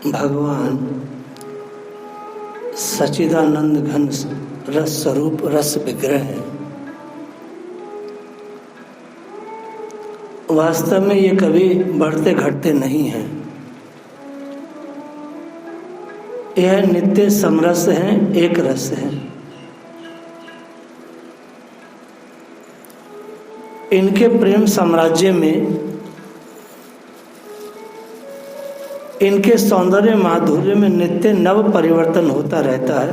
भगवान सच्चिदानंद घन रस स्वरूप रस विग्रह है। वास्तव में ये कभी बढ़ते घटते नहीं हैं। यह नित्य समरस है, एक रस है। इनके प्रेम साम्राज्य में इनके सौंदर्य माधुर्य में नित्य नव परिवर्तन होता रहता है।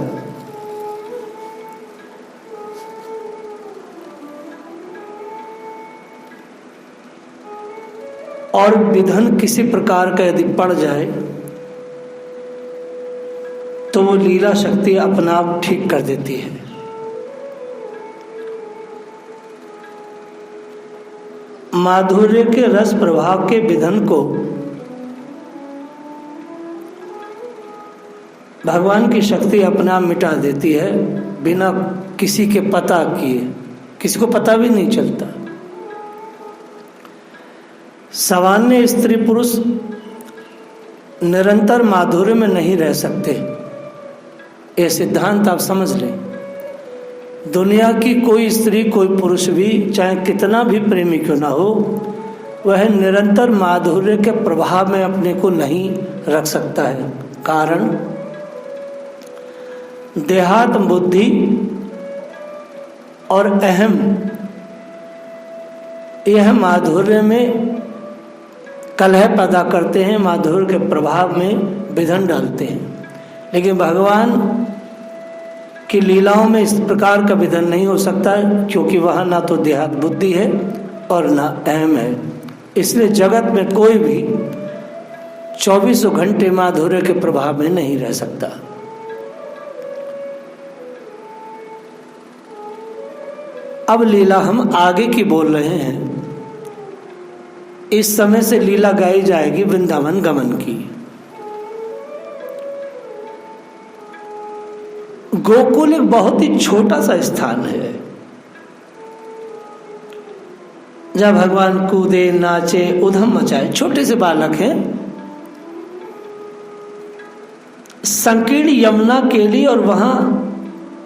और विधन किसी प्रकार का यदि पड़ जाए तो वो लीला शक्ति अपना आप ठीक कर देती है। माधुर्य के रस प्रभाव के विधन को भगवान की शक्ति अपना मिटा देती है, बिना किसी के पता किए। किसी को पता भी नहीं चलता। सामान्य स्त्री पुरुष निरंतर माधुर्य में नहीं रह सकते। ये सिद्धांत आप समझ लें। दुनिया की कोई स्त्री कोई पुरुष भी चाहे कितना भी प्रेमी क्यों ना हो, वह निरंतर माधुर्य के प्रभाव में अपने को नहीं रख सकता है। कारण देहात्म बुद्धि और अहम, यह माधुर्य में कलह पैदा करते हैं, माधुर्य के प्रभाव में विधन डालते हैं। लेकिन भगवान की लीलाओं में इस प्रकार का विधन नहीं हो सकता, क्योंकि वहाँ ना तो देहात बुद्धि है और ना अहम है। इसलिए जगत में कोई भी 24 घंटे माधुर्य के प्रभाव में नहीं रह सकता। अब लीला हम आगे की बोल रहे हैं। इस समय से लीला गाई जाएगी वृंदावन गमन की। गोकुल एक बहुत ही छोटा सा स्थान है, जहाँ भगवान कूदे नाचे उधम मचाए। छोटे से बालक हैं। संकीर्ण यमुना केली, और वहाँ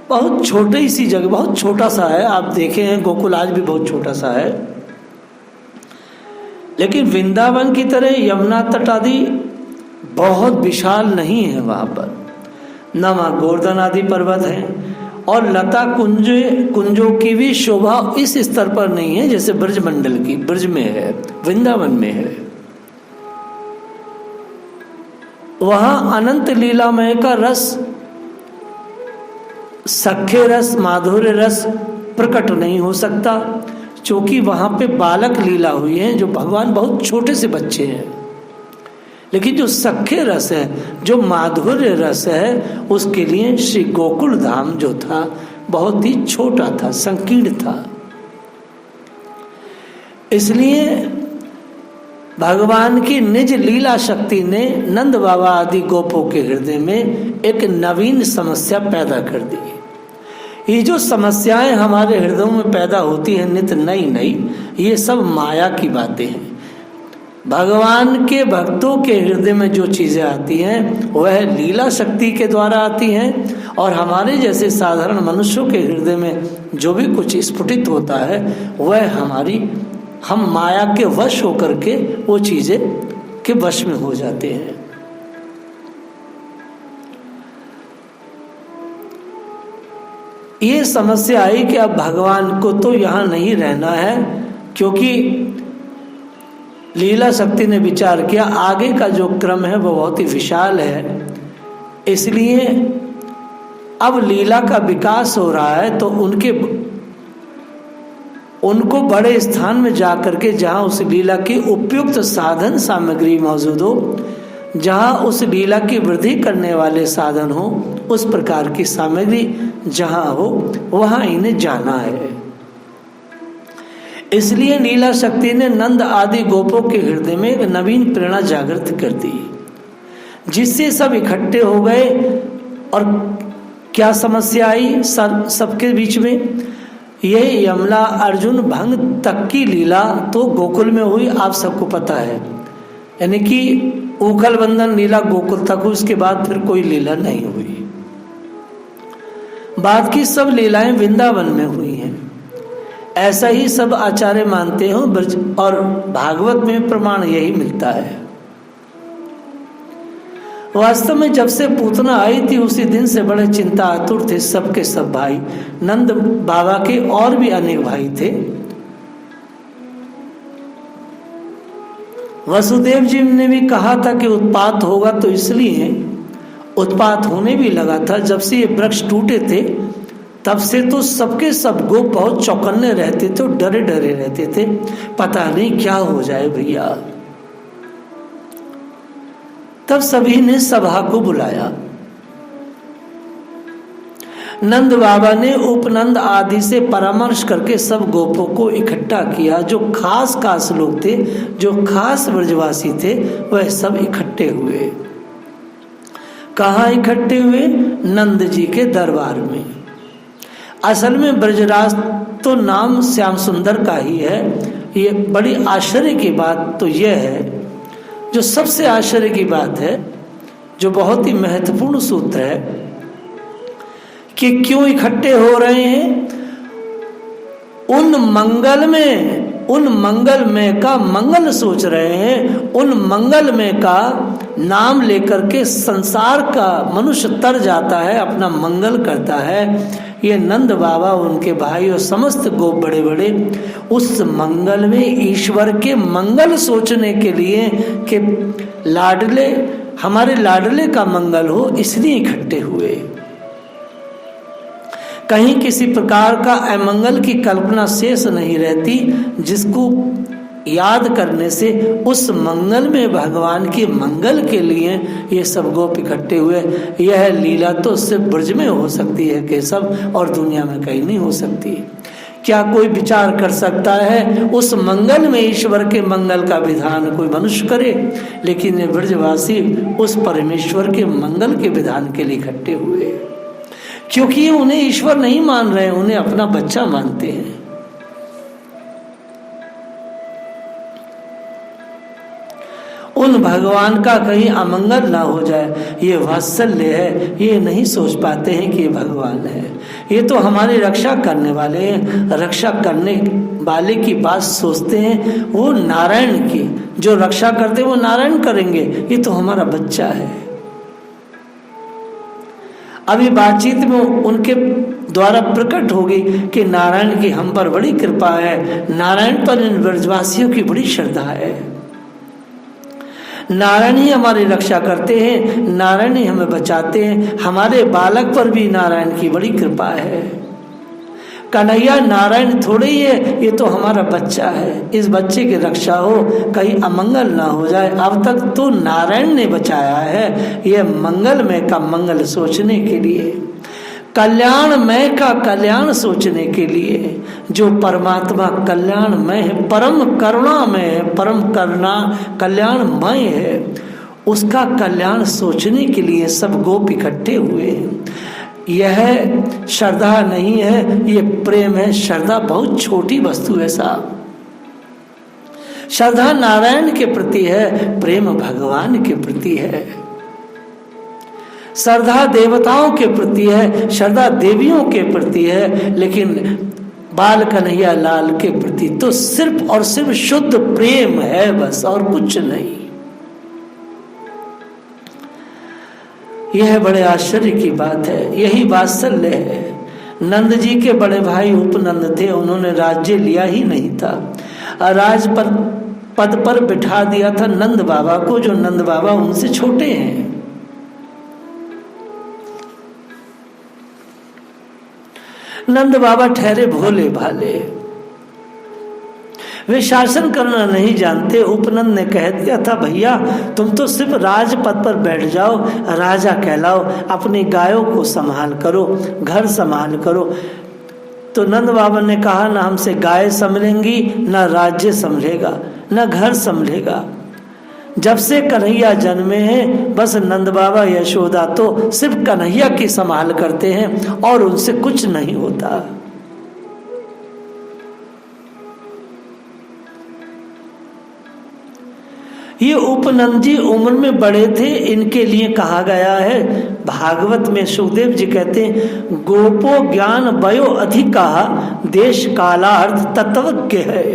बहुत छोटी सी जगह, बहुत छोटा सा है। आप देखे हैं गोकुल आज भी बहुत छोटा सा है। लेकिन वृंदावन की तरह यमुना तट आदि बहुत विशाल नहीं है। वहाँ पर न वहाँ गोवर्धन आदि पर्वत हैं, और लता कुंजों की भी शोभा इस स्तर पर नहीं है जैसे ब्रज मंडल की ब्रज में है, वृंदावन में है। वहाँ अनंत लीलामय का रस, सख्य रस, माधुर्य रस प्रकट नहीं हो सकता, क्योंकि वहाँ पे बालक लीला हुई है, जो भगवान बहुत छोटे से बच्चे हैं। लेकिन जो सख्य रस है, जो माधुर्य रस है, उसके लिए श्री गोकुल धाम जो था बहुत ही छोटा था, संकीर्ण था। इसलिए भगवान की निज लीला शक्ति ने नंद बाबा आदि गोपों के हृदय में एक नवीन समस्या पैदा कर दी। ये जो समस्याएं हमारे हृदयों में पैदा होती हैं नित्य नई नई, ये सब माया की बातें हैं। भगवान के भक्तों के हृदय में जो चीजें आती हैं वह लीला शक्ति के द्वारा आती हैं, और हमारे जैसे साधारण मनुष्यों के हृदय में जो भी कुछ स्फुटित होता है वह हम माया के वश होकर के वो चीजें के वश में हो जाते हैं। ये समस्या आई कि अब भगवान को तो यहाँ नहीं रहना है, क्योंकि लीला शक्ति ने विचार किया आगे का जो क्रम है वो बहुत ही विशाल है। इसलिए अब लीला का विकास हो रहा है, तो उनको बड़े स्थान में जा करके, जहाँ उस लीला की उपयुक्त साधन सामग्री मौजूद हो, जहाँ उस लीला की वृद्धि करने वाले साधन हो, उस प्रकार की सामग्री जहाँ हो वहाँ इन्हें जाना है। इसलिए लीला शक्ति ने नंद आदि गोपों के हृदय में एक नवीन प्रेरणा जागृत कर दी, जिससे सब इकट्ठे हो गए। और क्या समस्या आई सबके बीच में? यह यमुना अर्जुन भंग तक की लीला तो गोकुल में हुई, आप सबको पता है। यानी कि ऊखल बंधन लीला गोकुल तक हुई, उसके बाद फिर कोई लीला नहीं हुई। बाद की सब लीलाएं वृंदावन में हुई हैं, ऐसा ही सब आचार्य मानते हो। ब्रज और भागवत में प्रमाण यही मिलता है। वास्तव में जब से पूतना आई थी उसी दिन से बड़े चिंता आतुर थे सबके सब भाई। नंद बाबा के और भी अनेक भाई थे। वसुदेव जी ने भी कहा था कि उत्पात होगा, तो इसलिए उत्पात होने भी लगा था। जब से ये वृक्ष टूटे थे तब से तो सबके सब गोप बहुत चौकन्ने रहते थे, डरे डरे रहते थे, पता नहीं क्या हो जाए भैया। तब सभी ने सभा को बुलाया। नंद बाबा ने उपनंद आदि से परामर्श करके सब गोपों को इकट्ठा किया। जो खास खास लोग थे, जो खास ब्रजवासी थे, वह सब इकट्ठे हुए। कहाँ इकट्ठे हुए? नंद जी के दरबार में। असल में ब्रजराज तो नाम श्याम सुंदर का ही है। ये बड़ी आश्चर्य की बात तो यह है, जो सबसे आश्चर्य की बात है, जो बहुत ही महत्वपूर्ण सूत्र है कि क्यों इकट्ठे हो रहे हैं। उन मंगलमय का मंगल सोच रहे हैं। उन मंगलमय का नाम लेकर के संसार का मनुष्य तर जाता है, अपना मंगल करता है। ये नंद बाबा, उनके भाई और समस्त गोप बड़े बड़े उस मंगल में ईश्वर के मंगल सोचने के लिए कि लाडले, हमारे लाडले का मंगल हो, इसलिए इकट्ठे हुए। कहीं किसी प्रकार का अमंगल की कल्पना शेष नहीं रहती, जिसको याद करने से उस मंगल में भगवान के मंगल के लिए ये सब गोप इकट्ठे हुए। यह लीला तो सिर्फ ब्रज में हो सकती है केशव, और दुनिया में कहीं नहीं हो सकती। क्या कोई विचार कर सकता है उस मंगल में ईश्वर के मंगल का विधान कोई मनुष्य करे? लेकिन ये ब्रजवासी उस परमेश्वर के मंगल के विधान के लिए इकट्ठे हुए, क्योंकि उन्हें ईश्वर नहीं मान रहे, उन्हें अपना बच्चा मानते हैं। उन भगवान का कहीं अमंगल ना हो जाए, ये वात्सल्य है। ये नहीं सोच पाते हैं कि ये भगवान है। ये तो हमारी रक्षा करने वाले हैं। रक्षा करने वाले की बात सोचते हैं, वो नारायण की। जो रक्षा करते वो नारायण करेंगे। ये तो हमारा बच्चा है। अभी बातचीत में उनके द्वारा प्रकट होगी कि नारायण की हम पर बड़ी कृपा है, नारायण पर इन ब्रजवासियों की बड़ी श्रद्धा है। नारायण ही हमारी रक्षा करते हैं, नारायण ही हमें बचाते हैं। हमारे बालक पर भी नारायण की बड़ी कृपा है। कन्हैया नारायण थोड़े ही है, ये तो हमारा बच्चा है। इस बच्चे की रक्षा हो, कहीं अमंगल ना हो जाए। अब तक तो नारायण ने बचाया है, ये मंगलमय का मंगल सोचने के लिए, कल्याणमय का कल्याण सोचने के लिए। जो परमात्मा कल्याणमय है, परम करुणामय है, परम करुणा कल्याणमय है, उसका कल्याण सोचने के लिए सब गोप इकट्ठे हुए हैं। यह श्रद्धा नहीं है, ये प्रेम है। श्रद्धा बहुत छोटी वस्तु है साहब। श्रद्धा नारायण के प्रति है, प्रेम भगवान के प्रति है। श्रद्धा देवताओं के प्रति है, श्रद्धा देवियों के प्रति है, लेकिन बाल कन्हैया लाल के प्रति तो सिर्फ और सिर्फ शुद्ध प्रेम है, बस, और कुछ नहीं। यह बड़े आश्चर्य की बात है। यही वात्सल्य है। नंद जी के बड़े भाई उपनंद थे, उन्होंने राज्य लिया ही नहीं था। राज पद पर बिठा दिया था नंद बाबा को, जो नंद बाबा उनसे छोटे हैं। नंद बाबा ठहरे भोले भाले, वे शासन करना नहीं जानते। उपनंद ने कह दिया था, भैया तुम तो सिर्फ राजपद पर बैठ जाओ, राजा कहलाओ, अपनी गायों को संभाल करो, घर संभाल करो। तो नंद बाबा ने कहा, ना हमसे गाय संभलेंगी, ना राज्य संभलेगा, ना घर संभलेगा। जब से कन्हैया जन्मे हैं, बस नंद बाबा यशोदा तो सिर्फ कन्हैया की संभाल करते हैं और उनसे कुछ नहीं होता। ये उपनंद जी उम्र में बड़े थे, इनके लिए कहा गया है भागवत में। सुखदेव जी कहते हैं गोपो ज्ञान वयो अधिका देश कालार्थ तत्वज्ञ है।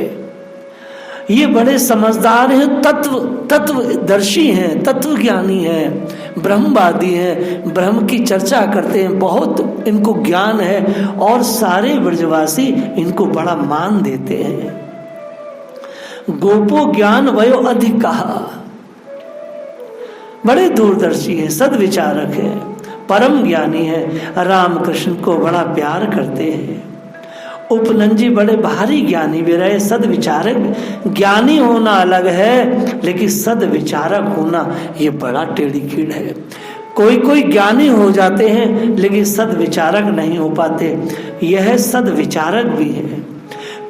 ये बड़े समझदार हैं, तत्वदर्शी हैं, तत्वज्ञानी हैं, ब्रह्मवादी हैं, ब्रह्म की चर्चा करते हैं, बहुत इनको ज्ञान है और सारे ब्रजवासी इनको बड़ा मान देते हैं। गोपो ज्ञान वयो अधिका, बड़े दूरदर्शी है, सद्विचारक है, परम ज्ञानी है, राम कृष्ण को बड़ा प्यार करते हैं। उपनंद जी बड़े भारी ज्ञानी भी रहे, सद्विचारक। ज्ञानी होना अलग है, लेकिन सद्विचारक होना ये बड़ा टेढ़ी कीड़ है। कोई ज्ञानी हो जाते हैं लेकिन सद्विचारक नहीं हो पाते, यह सद्विचारक भी है।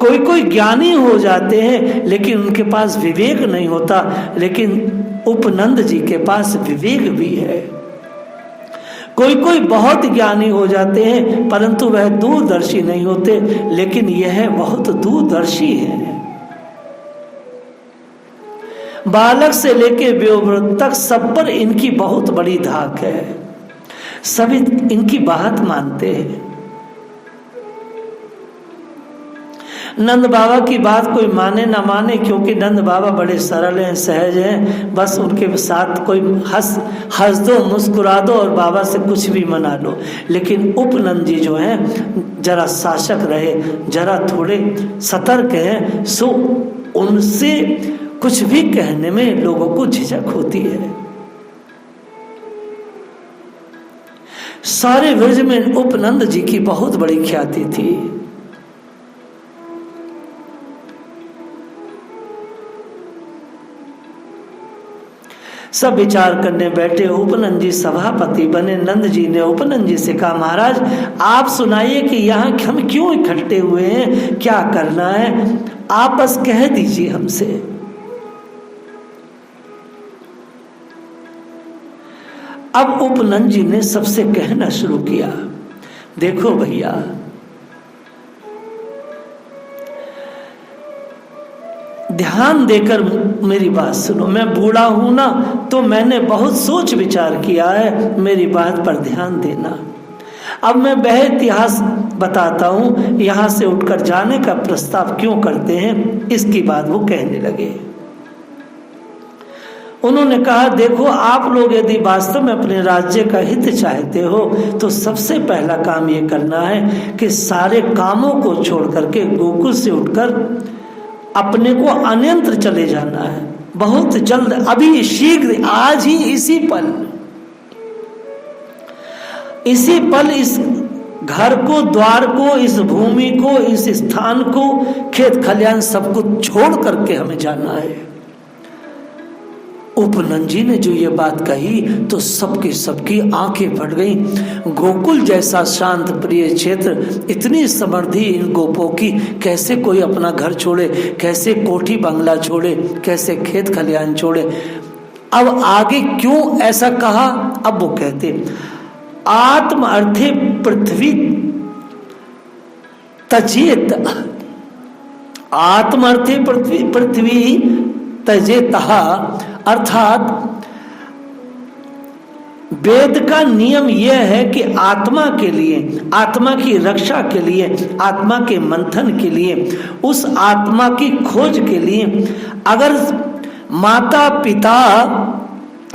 कोई ज्ञानी हो जाते हैं लेकिन उनके पास विवेक नहीं होता, लेकिन उपनंद जी के पास विवेक भी है। कोई बहुत ज्ञानी हो जाते हैं परंतु वह दूरदर्शी नहीं होते, लेकिन यह बहुत दूरदर्शी है। बालक से लेके वयोवृद्ध तक सब पर इनकी बहुत बड़ी धाक है, सभी इनकी बात मानते हैं। नंद बाबा की बात कोई माने ना माने, क्योंकि नंद बाबा बड़े सरल हैं, सहज हैं, बस उनके साथ कोई हंस दो, मुस्कुरा दो और बाबा से कुछ भी मना लो। लेकिन उपनंद जी जो हैं जरा शासक रहे, जरा थोड़े सतर्क हैं, सो उनसे कुछ भी कहने में लोगों को झिझक होती है। सारे ब्रज में उपनंद जी की बहुत बड़ी ख्याति थी। सब विचार करने बैठे, उपनंद जी सभापति बने। नंद जी ने उपनंद जी से कहा महाराज आप सुनाइए कि यहाँ हम क्यों इकट्ठे हुए हैं, क्या करना है, आप बस कह दीजिए हमसे। अब उपनंद जी ने सबसे कहना शुरू किया, देखो भैया ध्यान देकर मेरी बात सुनो। मैं बूढ़ा हूं ना, तो मैंने बहुत सोच विचार किया है, मेरी बात पर ध्यान देना। अब मैं वह इतिहास बताता हूं, यहां से उठकर जाने का प्रस्ताव क्यों करते हैं, इसकी बात वो कहने लगे। उन्होंने कहा देखो आप लोग यदि वास्तव में अपने राज्य का हित चाहते हो तो सबसे पहला काम ये करना है कि सारे कामों को छोड़ करके गोकुल से उठकर अपने को अन्यंत्र चले जाना है, बहुत जल्द, अभी शीघ्र, आज ही, इसी पल इस घर को, द्वार को, इस भूमि को, इस स्थान को, खेत खलियान सब कुछ छोड़ करके हमें जाना है। उपनंद जी ने जो ये बात कही तो सबकी आंखें फट गई। गोकुल जैसा शांत प्रिय क्षेत्र, इतनी समृद्धि इन गोपों की, कैसे कोई अपना घर छोड़े, कैसे कोठी बंगला छोड़े, कैसे खेत खलियान छोड़े। अब आगे क्यों ऐसा कहा, अब वो कहते आत्म अर्थे पृथ्वी तजेत, आत्म अर्थे पृथ्वी तजेतः, अर्थात वेद का नियम यह है कि आत्मा के लिए, आत्मा की रक्षा के लिए, आत्मा के मंथन के लिए, उस आत्मा की खोज के लिए अगर माता पिता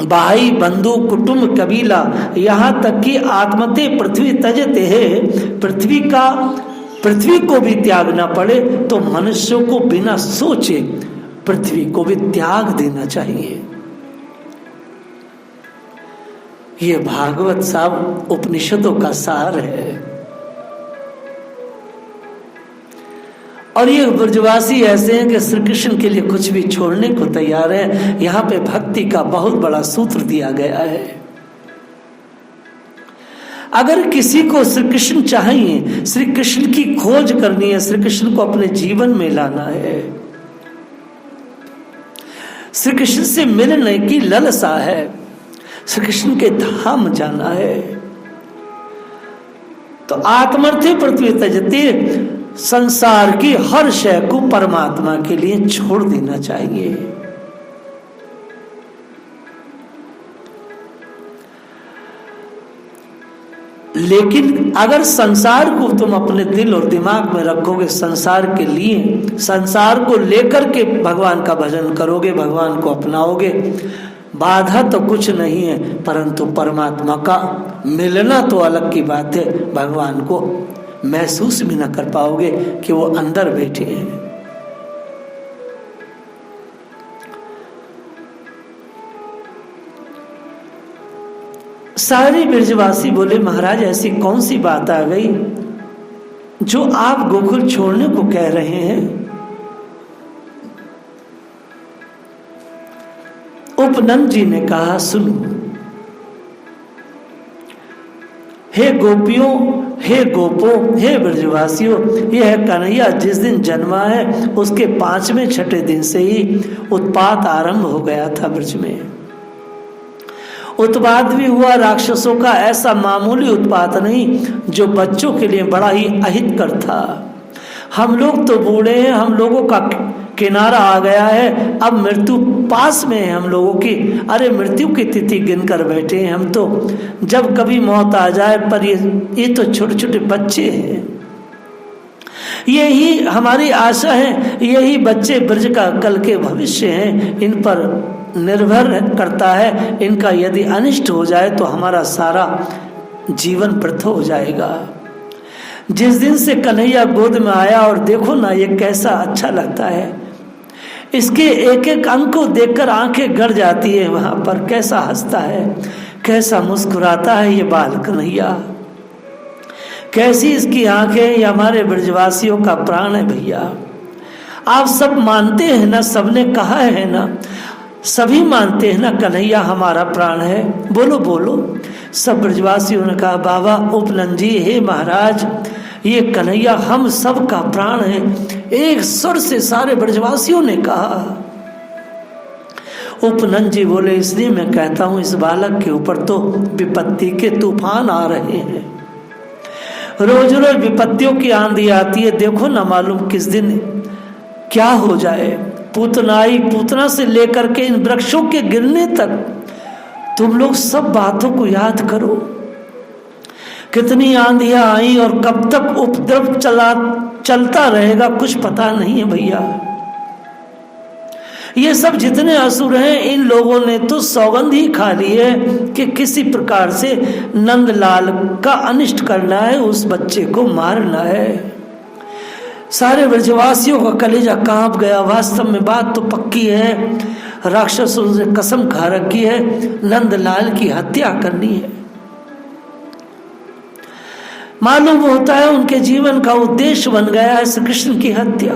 भाई बंधु कुटुंब कबीला यहाँ तक कि आत्मते पृथ्वी तजते है, पृथ्वी को भी त्यागना पड़े तो मनुष्यों को बिना सोचे पृथ्वी को भी त्याग देना चाहिए। ये भागवत साहब उपनिषदों का सार है। और ये ब्रजवासी ऐसे हैं कि श्री कृष्ण के लिए कुछ भी छोड़ने को तैयार है। यहाँ पे भक्ति का बहुत बड़ा सूत्र दिया गया है। अगर किसी को श्री कृष्ण चाहिए, श्री कृष्ण की खोज करनी है, श्री कृष्ण को अपने जीवन में लाना है, श्री कृष्ण से मिलने की लालसा है, श्री कृष्ण के धाम जाना है, तो आत्मर्थे पृथ्वी तजते, संसार की हर शय को परमात्मा के लिए छोड़ देना चाहिए। लेकिन अगर संसार को तुम अपने दिल और दिमाग में रखोगे, संसार के लिए, संसार को लेकर के भगवान का भजन करोगे, भगवान को अपनाओगे, बाधा तो कुछ नहीं है, परंतु परमात्मा का मिलना तो अलग की बात है। भगवान को महसूस भी न कर पाओगे कि वो अंदर बैठे हैं। सारे ब्रजवासी बोले, महाराज ऐसी कौन सी बात आ गई जो आप गोकुल छोड़ने को कह रहे हैं? उपनंद जी ने कहा, सुनो, हे गोपियों, हे गोपों, हे ब्रजवासियों, यह कन्हैया जिस दिन जन्मा है उसके 5वें 6ठे दिन से ही उत्पात आरंभ हो गया था ब्रज में। उत्पात भी हुआ राक्षसों का, ऐसा मामूली उत्पात नहीं जो बच्चों के लिए बड़ा ही अहितकर था। हम लोग तो बूढ़े हैं, हम लोगों का किनारा आ गया है, अब मृत्यु पास में है हम लोगों की। अरे मृत्यु की तिथि गिनकर बैठे हैं हम तो, जब कभी मौत आ जाए। पर ये तो छोटे छोटे बच्चे हैं, यही हमारी आशा है, यही बच्चे ब्रज का कल के भविष्य हैं, इन पर निर्भर करता है। इनका यदि अनिष्ट हो जाए तो हमारा सारा जीवन व्यर्थ हो जाएगा। जिस दिन से कन्हैया गोद में आया, और देखो ना ये कैसा अच्छा लगता है, इसके एक एक अंग को देखकर आंखें गड़ जाती है। वहां पर कैसा हंसता है, कैसा मुस्कुराता है ये बाल कन्हैया, कैसी इसकी आंखें। ये हमारे ब्रजवासियों का प्राण है भैया। आप सब मानते हैं ना, सबने कहा है ना, सभी मानते हैं ना कन्हैया हमारा प्राण है? बोलो बोलो। सब ब्रजवासियों ने कहा, बाबा उपनंद जी, हे महाराज, ये कन्हैया हम सब का प्राण है। एक स्वर से सारे ब्रजवासियों ने कहा। उपनंद जी बोले, इसलिए मैं कहता हूं इस बालक के ऊपर तो विपत्ति के तूफान आ रहे हैं, रोज रोज विपत्तियों की आंधी आती है। देखो ना, मालूम किस दिन क्या हो जाए। पूतनाई, पूतना से लेकर के इन वृक्षों के गिरने तक, तुम लोग सब बातों को याद करो। कितनी आंधियां आई और कब तक उपद्रव चलता रहेगा कुछ पता नहीं है भैया। ये सब जितने असुर हैं, इन लोगों ने तो सौगंध ही खा ली है कि किसी प्रकार से नंदलाल का अनिष्ट करना है, उस बच्चे को मारना है। सारे ब्रजवासियों का कलेजा कांप गया। वास्तव में बात तो पक्की है, राक्षसों से कसम खा रखी है, नंदलाल की हत्या करनी है। मालूम होता है उनके जीवन का उद्देश्य बन गया है श्री कृष्ण की हत्या।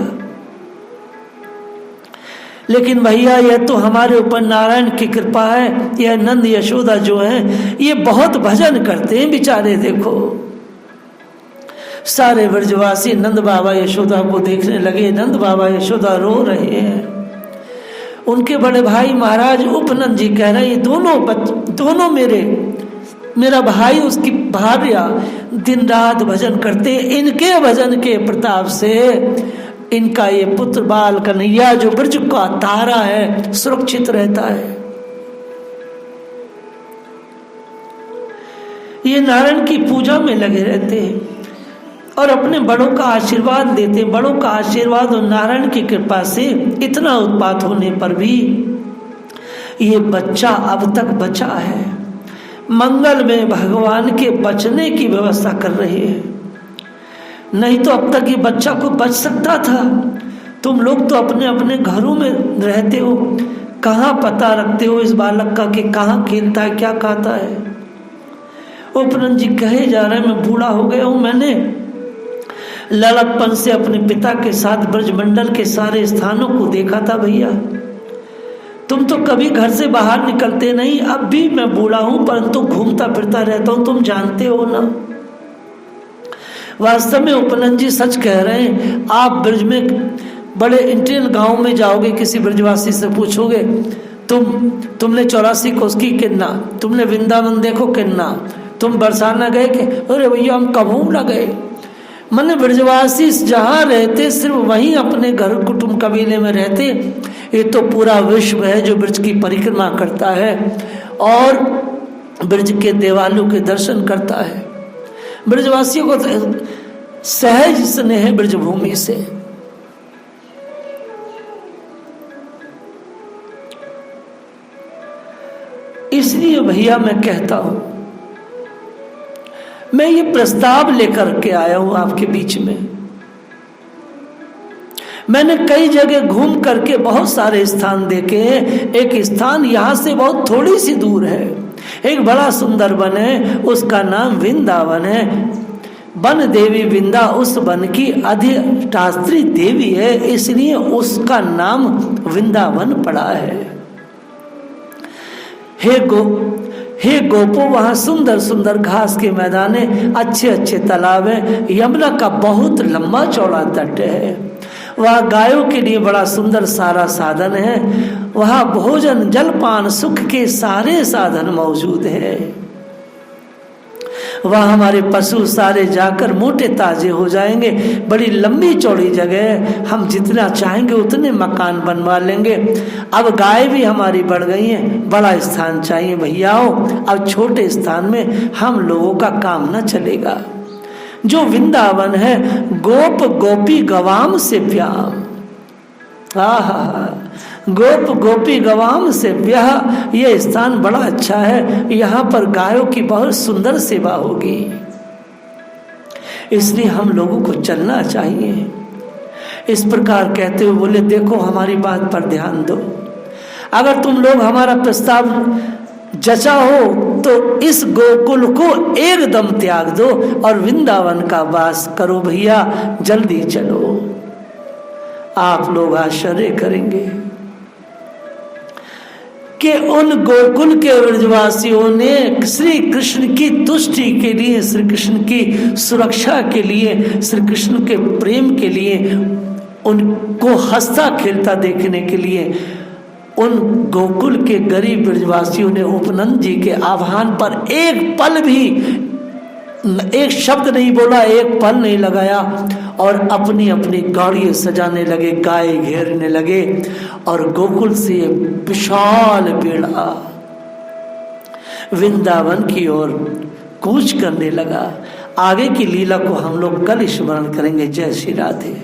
लेकिन भैया यह तो हमारे ऊपर नारायण की कृपा है। यह नंद यशोदा जो हैं, ये बहुत भजन करते हैं बेचारे। देखो सारे ब्रजवासी नंद बाबा यशोदा को देखने लगे। नंद बाबा यशोदा रो रहे हैं। उनके बड़े भाई महाराज उपनंद जी कह रहे हैं, दोनों मेरा भाई, उसकी भार्या दिन रात भजन करते हैं। इनके भजन के प्रताप से इनका ये पुत्र बाल कन्हैया जो ब्रज का तारा है, सुरक्षित रहता है। ये नारायण की पूजा में लगे रहते हैं और अपने बड़ों का आशीर्वाद लेते हैं। बड़ों का आशीर्वाद और नारायण की कृपा से इतना उत्पात होने पर भी ये बच्चा अब तक बचा है। मंगल में भगवान के बचने की व्यवस्था कर रहे हैं, नहीं तो अब तक ये बच्चा को बच सकता था। तुम लोग तो अपने अपने घरों में रहते हो, कहाँ पता रखते हो इस बालक का कि कहाँ खेलता है, क्या खाता है। उपनंद जी कहे जा रहे हैं, मैं बूढ़ा हो गया हूँ, मैंने लड़कपन से अपने पिता के साथ ब्रजमंडल के सारे स्थानों को देखा था भैया। तुम तो कभी घर से बाहर निकलते नहीं। अब भी मैं बूढ़ा हूं परंतु घूमता फिरता रहता हूं, तुम जानते हो ना। वास्तव में उपनंद जी सच कह रहे हैं। आप ब्रज में बड़े इंडियन गांव में जाओगे, किसी ब्रजवासी से पूछोगे, तुमने 84 कोस की किन्ना, तुमने वृंदावन देखो किन्ना, तुम बरसाना गए कि अरे भैया हम कबू न गए। मन ब्रजवासी जहाँ रहते सिर्फ वहीं अपने घर कुटुंब कबीले में रहते। ये तो पूरा विश्व है जो ब्रज की परिक्रमा करता है और ब्रज के देवालयों के दर्शन करता है। ब्रजवासियों को सहज स्नेह है ब्रजभूमि से। इसलिए भैया मैं कहता हूं, मैं ये प्रस्ताव लेकर के आया हूं आपके बीच में। मैंने कई जगह घूम करके बहुत सारे स्थान देखे हैं। एक स्थान यहां से बहुत थोड़ी सी दूर है, एक बड़ा सुंदर वन है, उसका नाम वृंदावन है। वन देवी वृंदा उस वन की अधिष्ठात्री देवी है, इसलिए उसका नाम वृंदावन पड़ा है। हे गोपो, वहाँ सुंदर सुंदर घास के मैदान है, अच्छे अच्छे तालाब है, यमुना का बहुत लंबा चौड़ा तट है। वहाँ गायों के लिए बड़ा सुंदर सारा साधन है। वहाँ भोजन जलपान सुख के सारे साधन मौजूद है। वहाँ हमारे पशु सारे जाकर मोटे ताजे हो जाएंगे। बड़ी लंबी चौड़ी जगह है, हम जितना चाहेंगे उतने मकान बनवा लेंगे। अब गाय भी हमारी बढ़ गई हैं, बड़ा स्थान चाहिए भैयाओ। अब छोटे स्थान में हम लोगों का काम न चलेगा। जो वृंदावन है, गोप गोपी गवाम से व्याम, गोप गोपी गवाम से ब्याह, ये स्थान बड़ा अच्छा है। यहाँ पर गायों की बहुत सुंदर सेवा होगी, इसलिए हम लोगों को चलना चाहिए। इस प्रकार कहते हुए बोले, देखो हमारी बात पर ध्यान दो। अगर तुम लोग हमारा प्रस्ताव जचा हो तो इस गोकुल को एकदम त्याग दो और वृंदावन का वास करो। भैया जल्दी चलो, आप लोग आश्चर्य करेंगे कि उन गोकुल के ब्रजवासियों ने श्री कृष्ण की तुष्टि के लिए, श्री कृष्ण की सुरक्षा के लिए, श्री कृष्ण के प्रेम के लिए, उनको हंसता खेलता देखने के लिए उन गोकुल के गरीब ब्रजवासियों ने उपनंद जी के आह्वान पर एक पल भी, एक शब्द नहीं बोला, एक पल नहीं लगाया और अपनी अपनी गाड़ी सजाने लगे, गाय घेरने लगे और गोकुल से विशाल बेड़ा वृंदावन की ओर कूच करने लगा। आगे की लीला को हम लोग कल स्मरण करेंगे। जय श्री राधे।